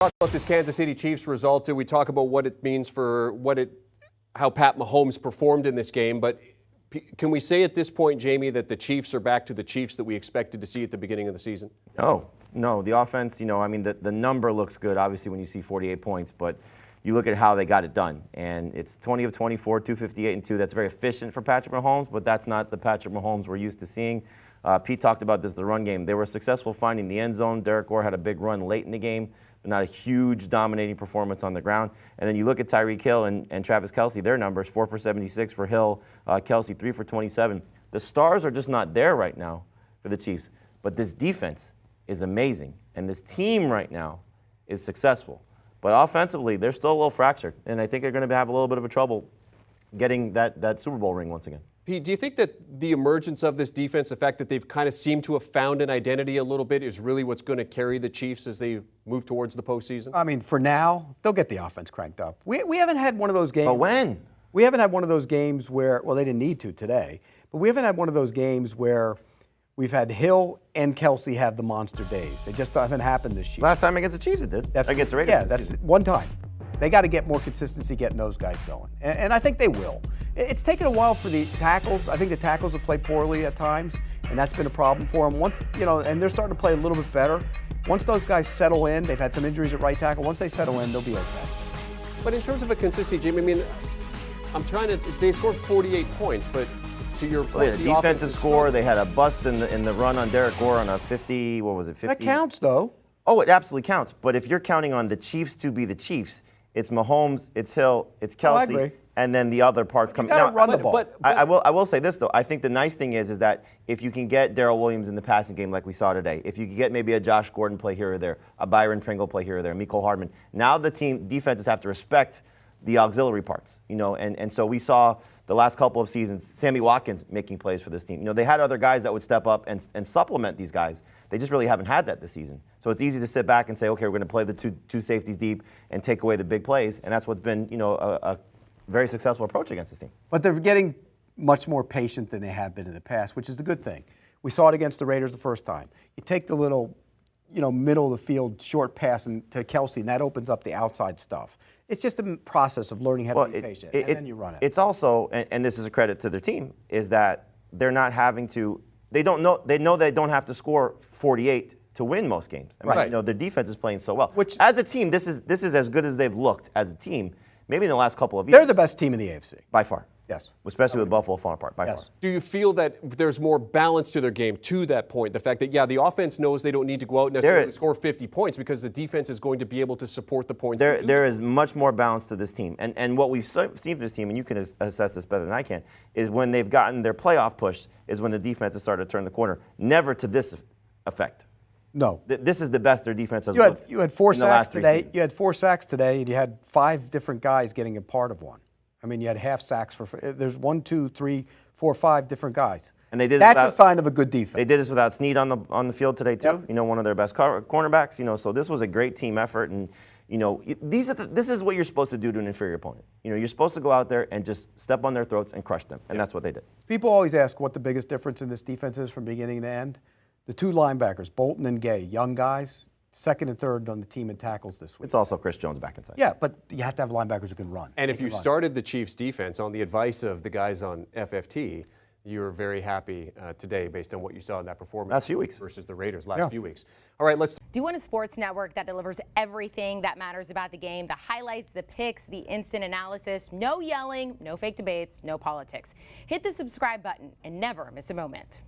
Talk about this Kansas City Chiefs result. We talk about what it means for how Pat Mahomes performed in this game. But can we say at this point, Jamie, that the Chiefs are back to the Chiefs that we expected to see at the beginning of the season? No. The offense, the number looks good, obviously, when you see 48 points. But you look at how they got it done. And it's 20 of 24, 258 and 2. That's very efficient for Patrick Mahomes, but that's not the Patrick Mahomes we're used to seeing. Pete talked about this, the run game. They were successful finding the end zone. Derek Gore had a big run late in the game, but not a huge dominating performance on the ground. And then you look at Tyreek Hill and Travis Kelce, their numbers, 4 for 76 for Hill, Kelce 3 for 27. The stars are just not there right now for the Chiefs. But this defense is amazing, and this team right now is successful. But offensively, they're still a little fractured, and I think they're going to have a little bit of a trouble getting that Super Bowl ring once again. Pete, do you think that the emergence of this defense, the fact that they've kind of seemed to have found an identity a little bit, is really what's going to carry the Chiefs as they move towards the postseason? I mean, for now, they'll get the offense cranked up. We haven't had one of those games. But when? We haven't had one of those games where, well, they didn't need to today, but we haven't had one of those games where we've had Hill and Kelce have the monster days. They just haven't happened this year. Last time against the Chiefs it did. Against the Raiders. Yeah, that's one time. They got to get more consistency getting those guys going. And I think they will. It's taken a while for the tackles. I think the tackles have played poorly at times, and that's been a problem for them. Once, and they're starting to play a little bit better. Once those guys settle in, they've had some injuries at right tackle. Once they settle in, they'll be okay. But in terms of a consistency, Jimmy, I mean, they scored 48 points, but to your point, they had a defensive score. They had a bust in the run on Derek Gore on a 50, what was it, 50? That counts, though. Oh, it absolutely counts. But if you're counting on the Chiefs to be the Chiefs, it's Mahomes, it's Hill, it's Kelce, and then the other parts come. Now, run the ball. But I will say this, though. I think the nice thing is that if you can get Darrell Williams in the passing game like we saw today, if you can get maybe a Josh Gordon play here or there, a Byron Pringle play here or there, Mecole Hardman, now the defenses have to respect the auxiliary parts, and so we saw the last couple of seasons, Sammy Watkins making plays for this team. They had other guys that would step up and supplement these guys. They just really haven't had that this season. So it's easy to sit back and say, okay, we're going to play the two safeties deep and take away the big plays, and that's what's been, a very successful approach against this team. But they're getting much more patient than they have been in the past, which is the good thing. We saw it against the Raiders the first time. You take the little, middle of the field short pass to Kelce, and that opens up the outside stuff. It's just a process of learning how to be patient, and then you run it. It's also, and this is a credit to their team, is that they're not having to. They know they don't have to score 48 to win most games. I mean, their defense is playing so well. Which, as a team, this is as good as they've looked as a team. Maybe in the last couple of years. They're the best team in the AFC by far. Yes. Especially with Buffalo falling apart, by far. Do you feel that there's more balance to their game to that point? The fact that, the offense knows they don't need to go out and necessarily score 50 points because the defense is going to be able to support the points. There is much more balance to this team. And what we've seen from this team, and you can assess this better than I can, is when they've gotten their playoff push is when the defense has started to turn the corner. Never to this effect. No. This is the best their defense has looked. You had 4 sacks today. You had 4 sacks today, and you had 5 different guys getting a part of one. I mean, you had half sacks there's 1, 2, 3, 4, 5 different guys. And they did. That's a sign of a good defense. They did this without Snead on the field today too. Yep. One of their best cornerbacks. So this was a great team effort, and this is what you're supposed to do to an inferior opponent. You're supposed to go out there and just step on their throats and crush them, and that's what they did. People always ask what the biggest difference in this defense is from beginning to end. The 2 linebackers, Bolton and Gay, young guys, second and third on the team in tackles this week. It's also Chris Jones back inside. Yeah, but you have to have linebackers who can run. And if you started the Chiefs defense on the advice of the guys on FFT, you were very happy today based on what you saw in that performance. Last few weeks. Versus the Raiders last few weeks. All right, let's. Do you want a sports network that delivers everything that matters about the game? The highlights, the picks, the instant analysis. No yelling, no fake debates, no politics. Hit the subscribe button and never miss a moment.